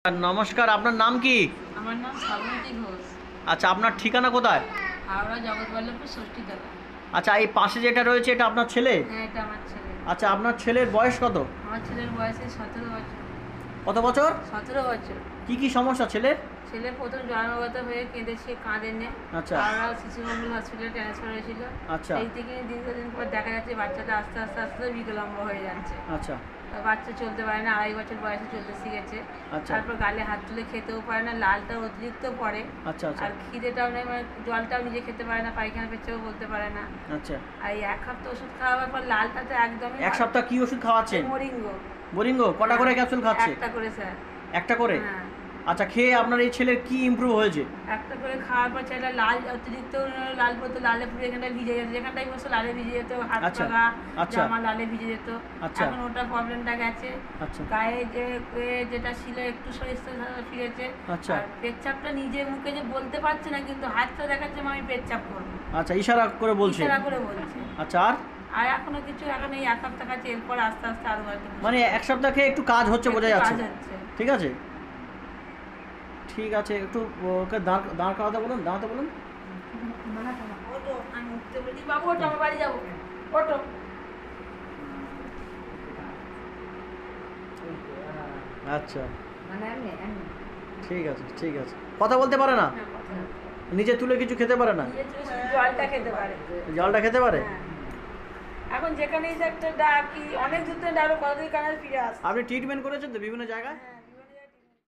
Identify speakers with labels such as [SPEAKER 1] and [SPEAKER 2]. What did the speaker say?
[SPEAKER 1] নমস্কার, আপনার নাম কি?
[SPEAKER 2] আমার নাম শ্রাবন্তী ঘোষ।
[SPEAKER 1] আচ্ছা, আপনার ঠিকানা কোথায়?
[SPEAKER 2] হাওড়া জগৎবল্লভপুর ষষ্ঠীতলা।
[SPEAKER 1] আচ্ছা, এই পাশে যেটা রয়েছে এটা আপনার ছেলে?
[SPEAKER 2] হ্যাঁ, এটা আমার ছেলে।
[SPEAKER 1] আচ্ছা, আপনার ছেলের বয়স কত?
[SPEAKER 2] আমার ছেলের বয়স 17 বছর।
[SPEAKER 1] কত বছর?
[SPEAKER 2] 17 বছর।
[SPEAKER 1] কি সমস্যা ছেলের?
[SPEAKER 2] ছেলে প্রথম জন্মগত হয়ে কেঁদেছে, কাঁদেনে।
[SPEAKER 1] আচ্ছা।
[SPEAKER 2] হাওড়া শিশুমঙ্গল হসপিটালে ট্রান্সফার হয়েছিল।
[SPEAKER 1] আচ্ছা।
[SPEAKER 2] সেই থেকে দীর্ঘদিন পর দেখা যাচ্ছে বাচ্চাটা আস্তে আস্তে আস্তে বিকলাঙ্গ হয়ে যাচ্ছে।
[SPEAKER 1] আচ্ছা।
[SPEAKER 2] বাচ্চা চলতে পারে না, 2.5 বছর বয়সে চলতে শিখেছে।
[SPEAKER 1] আচ্ছা।
[SPEAKER 2] তারপর গালে হাত তুলে খেতেও পারে না, লালটা অতিরিক্ত পড়ে।
[SPEAKER 1] আচ্ছা। আচ্ছা।
[SPEAKER 2] আর খিদেটাও নেই, মানে জলটাও নিজে খেতে পারে না, পায়খানা পেচ্ছাপও বলতে পারে না।
[SPEAKER 1] আচ্ছা।
[SPEAKER 2] আর এই 1 সপ্তাহ ওষুধ খাওয়ার পর লালটা তো একদমই।
[SPEAKER 1] 1 সপ্তাহ কি ওষুধ খাওয়াচ্ছেন?
[SPEAKER 2] মরিঙ্গো।
[SPEAKER 1] বোরিঙ্গো কটা করে ক্যাপসুল খাচ্ছে?
[SPEAKER 2] একটা করে স্যার।
[SPEAKER 1] একটা করে?
[SPEAKER 2] হ্যাঁ।
[SPEAKER 1] আচ্ছা, খেয়ে আপনার এই ছেলের কি ইমপ্রুভ হয়েছে?
[SPEAKER 2] একটা করে খাওয়ার পর ছেলেটা লাল অতিরিক্ত লাল পড়তো, লালে পুরো এখানটা ভিজে যেত, যেখানটাই বসে লালে ভিজে যেত, হাত
[SPEAKER 1] আচ্ছা।
[SPEAKER 2] পা
[SPEAKER 1] আচ্ছা।
[SPEAKER 2] জামা লালে ভিজে যেত।
[SPEAKER 1] আচ্ছা।
[SPEAKER 2] এখন ওটা প্রবলেমটা গেছে।
[SPEAKER 1] আচ্ছা।
[SPEAKER 2] গায়ে যে যেটা ছিল একটু শরীর ফিরেছে।
[SPEAKER 1] আচ্ছা।
[SPEAKER 2] আর পেচ্ছাপটা নিজে মুখে যে বলতে পারছে না, কিন্তু হাতটা দেখাচ্ছে আমি পেচ্ছাপ করবো।
[SPEAKER 1] আচ্ছা, ইশারা করে বলছে?
[SPEAKER 2] ইশারা করে বলছে।
[SPEAKER 1] আচ্ছা। আর
[SPEAKER 2] এখনো কিছু, এখন এই 1 সপ্তাহ কাছে, এরপর আস্তে আস্তে আরো হয়তো
[SPEAKER 1] মানে 1 সপ্তাহ খেয়ে একটু কাজ হচ্ছে, বোঝা যাচ্ছে?
[SPEAKER 2] কাজ হচ্ছে।
[SPEAKER 1] ঠিক আছে, ঠিক আছে। একটু ওকে দাঁড় করাতে বলুন, দাঁড়াতে বলুন।
[SPEAKER 2] ওটো, আমি উঠতে বলি, বাবু ওটো, আমার বাড়ি যাবো, ওটো।
[SPEAKER 1] আচ্ছা, ঠিক আছে, ঠিক আছে। কথা বলতে পারে না? নিজে তুলে কিছু খেতে পারে না?
[SPEAKER 2] জলটা খেতে পারে।
[SPEAKER 1] জলটা খেতে পারে?
[SPEAKER 2] হ্যাঁ। এখন যেখানেই একটা ডাকি, অনেক দূর থেকে ডাকলো, কতদিন কানে ফিরে আসে।
[SPEAKER 1] আপনি ট্রিটমেন্ট করেছেন তো বিভিন্ন জায়গায়?
[SPEAKER 2] হ্যাঁ।